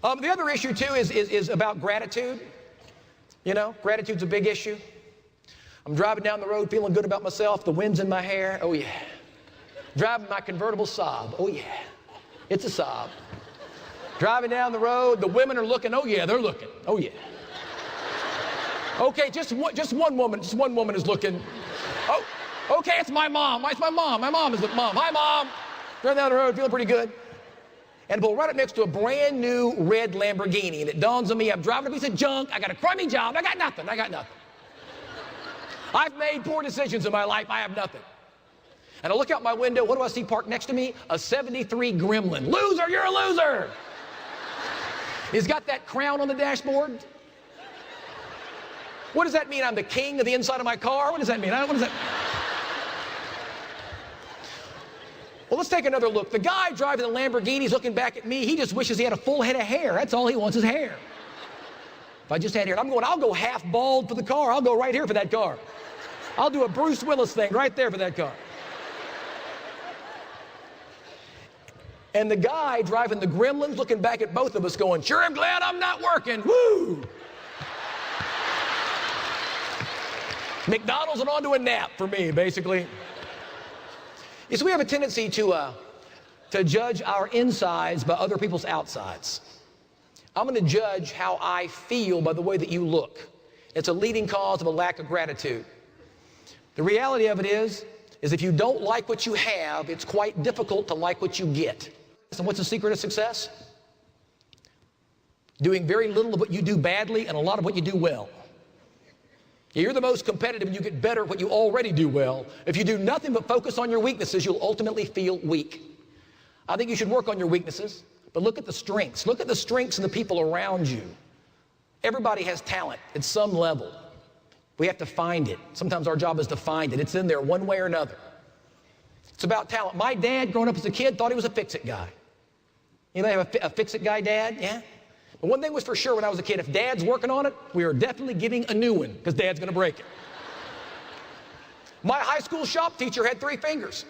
The other issue too is about gratitude. You know, gratitude's a big issue. I'm driving down the road feeling good about myself. The wind's in my hair. Oh yeah. Driving my convertible Saab. Oh yeah. It's a Saab. Driving down the road, the women are looking. Oh yeah, they're looking. Oh yeah. Okay, just one woman is looking. Oh, okay, it's my mom. It's my mom. My mom is the mom. Hi, Mom. Driving down the road, feeling pretty good. And pull right up next to a brand new red Lamborghini. And it dawns on me, I'm driving a piece of junk. I got a crummy job. I got nothing. I've made poor decisions in my life. I have nothing. And I look out my window. What do I see parked next to me? A 73 Gremlin. Loser, you're a loser. He's got that crown on the dashboard. What does that mean? I'm the king of the inside of my car? What does that mean? What does that mean? Well, let's take another look. The guy driving the Lamborghini's looking back at me. He just wishes he had a full head of hair. That's all he wants is hair. If I just had hair, I'll go half bald for the car. I'll go right here for that car. I'll do a Bruce Willis thing right there for that car. And the guy driving the Gremlin's looking back at both of us going, sure, I'm glad I'm not working. Woo! McDonald's and on to a nap for me, basically. You see, we have a tendency to judge our insides by other people's outsides. I'm going to judge how I feel by the way that you look. It's a leading cause of a lack of gratitude. The reality of it is if you don't like what you have, it's quite difficult to like what you get. And what's the secret of success? Doing very little of what you do badly and a lot of what you do well. You're the most competitive and you get better at what you already do well. If you do nothing but focus on your weaknesses, you'll ultimately feel weak. I think you should work on your weaknesses, but look at the strengths. Look at the strengths of the people around you. Everybody has talent at some level. We have to find it. Sometimes our job is to find it. It's in there one way or another. It's about talent. My dad, growing up as a kid, thought he was a fix-it guy. You know, they have a fix-it guy dad, yeah? But one thing was for sure when I was a kid, if Dad's working on it, we are definitely getting a new one because Dad's going to break it. My high school shop teacher had 3 fingers.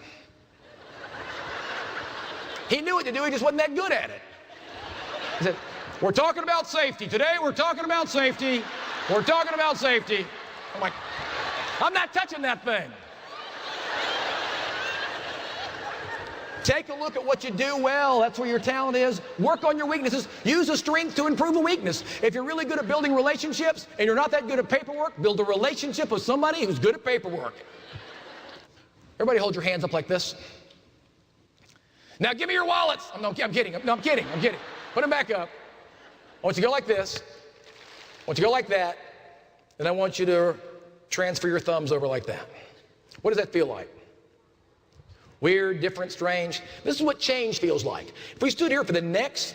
He knew what to do, he just wasn't that good at it. He said, we're talking about safety. Today we're talking about safety. We're talking about safety. I'm like, I'm not touching that thing. Take a look at what you do well. That's where your talent is. Work on your weaknesses. Use a strength to improve a weakness. If you're really good at building relationships and you're not that good at paperwork, build a relationship with somebody who's good at paperwork. Everybody hold your hands up like this. Now give me your wallets. I'm kidding. No, I'm kidding. Put them back up. I want you to go like this. I want you to go like that. And I want you to transfer your thumbs over like that. What does that feel like? Weird, different, strange. This is what change feels like. If we stood here for the next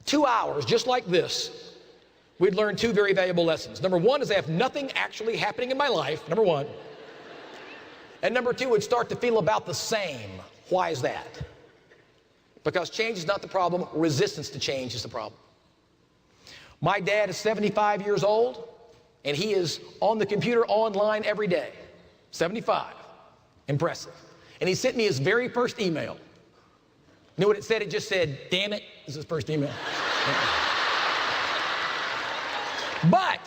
2 hours just like this, we'd learn 2 very valuable lessons. Number 1 is I have nothing actually happening in my life, number 1. And number 2, would start to feel about the same. Why is that? Because change is not the problem, resistance to change is the problem. My dad is 75 years old, and he is on the computer online every day. 75. Impressive. And he sent me his very first email. You know what it said? It just said, damn it, this is his first email. But,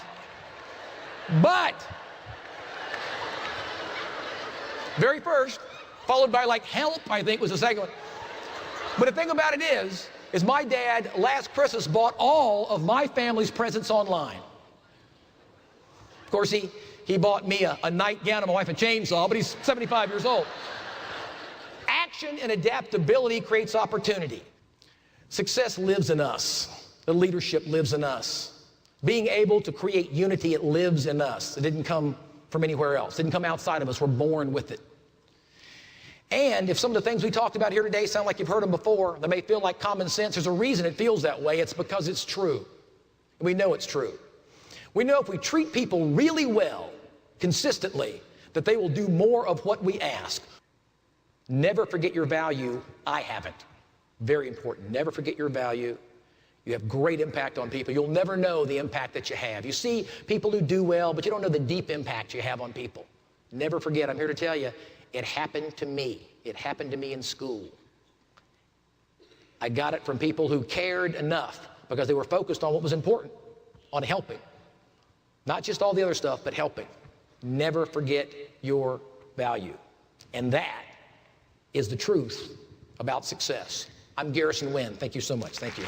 very first, followed by like help, I think was the second one. But the thing about it is my dad last Christmas bought all of my family's presents online. Of course, he bought me a nightgown and my wife a chainsaw, but he's 75 years old. Action and adaptability creates opportunity. Success lives in us. The leadership lives in us. Being able to create unity, it lives in us. It didn't come from anywhere else. It didn't come outside of us. We're born with it. And if some of the things we talked about here today sound like you've heard them before, they may feel like common sense, there's a reason it feels that way. It's because it's true. We know it's true. We know if we treat people really well, consistently, that they will do more of what we ask. Never forget your value. I haven't. Very important. Never forget your value. You have great impact on people. You'll never know the impact that you have. You see people who do well, but you don't know the deep impact you have on people. Never forget, I'm here to tell you, it happened to me. It happened to me in school. I got it from people who cared enough because they were focused on what was important, on helping. Not just all the other stuff, but helping. Never forget your value. And that is the truth about success. I'm Garrison Wynn. Thank you so much. Thank you.